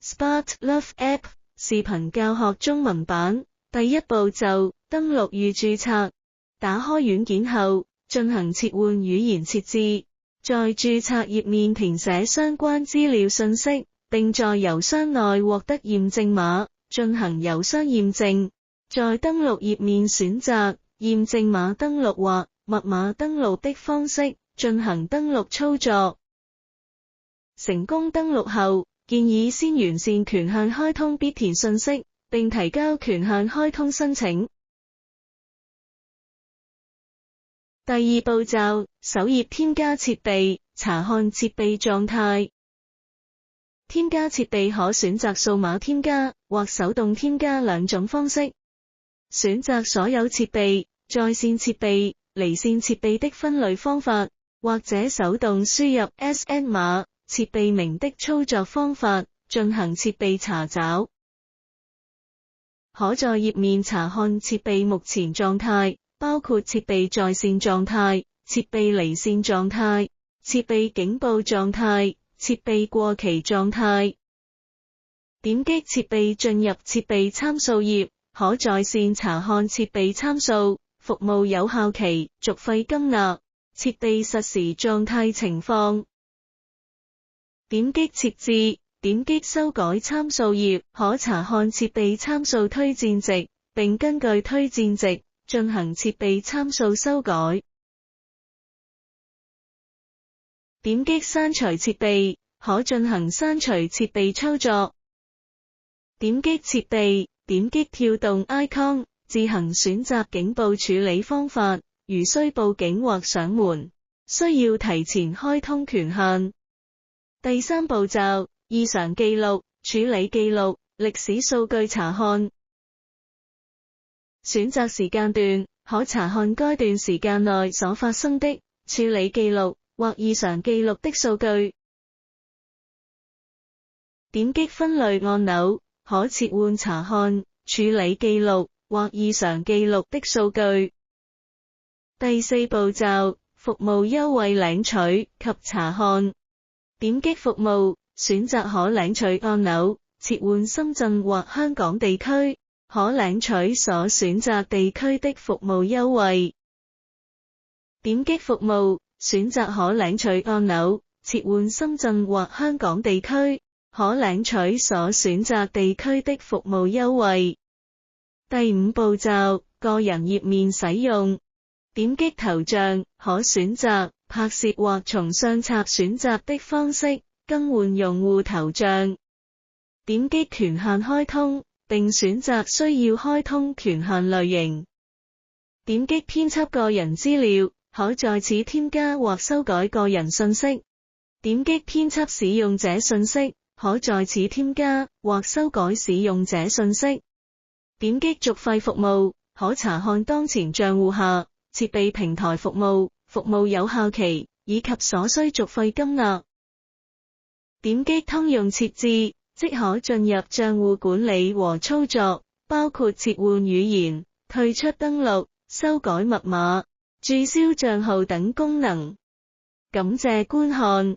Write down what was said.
Smart Love App 視頻教學中文版。第一步驟，登錄與註冊。打開軟件後，進行切換語言設置，在註冊頁面填寫相關資料信息，並在郵箱內獲得驗證碼，進行郵箱驗證。在登錄頁面選擇驗證碼登錄或密碼登錄的方式，進行登錄操作。成功登錄後，建議先完善權限開通必填信息，並提交權限開通申請。第二步驟，首頁添加設備，查看設備狀態。添加設備可選擇數碼添加或手動添加兩種方式。選擇所有設備、在線設備、離線設備的分類方法，或者手動輸入 SN 碼、設備名的操作方法，進行設備查找。可在頁面查看設備目前狀態，包括設備在線狀態、設備離線狀態、設備警報狀態、設備過期狀態。點擊設備進入設備參數頁，可在線查看設備參數、服務有效期、續費金額、設備實時狀態情況。點擊設置，點擊修改參數頁，可查看設備參數推薦值，並根據推薦值進行設備參數修改。點擊刪除設備，可進行刪除設備操作。點擊設備，點擊跳動 icon， 自行選擇警報處理方法，如需報警或上門，需要提前開通權限。第三步驟，異常記錄，處理記錄，歷史數據查看。選擇時間段，可查看該段時間內所發生的處理記錄或異常記錄的數據。點擊分類按鈕，可切換查看、處理記錄或異常記錄的數據。第四步驟，服務優惠領取及查看。點擊服務，選擇可領取按鈕，切換深圳或香港地區，可領取所選擇地區的服務優惠。點擊服務，選擇可領取按鈕，切換深圳或香港地區，可領取所選擇地區的服務優惠。第五步驟，個人頁面使用。點擊頭像，可選擇拍攝或從相冊選擇的方式更換用戶頭像。點擊權限開通，並選擇需要開通權限類型。點擊編輯個人資料，可在此添加或修改個人信息。點擊編輯使用者信息，可在此添加或修改使用者信息。點擊續費服務，可查看當前賬戶下設備平台服務、服務有效期以及所需續費金額。點擊通用設置，即可進入賬戶管理和操作，包括切換語言、退出登錄、修改密碼、註銷賬號等功能。感謝觀看。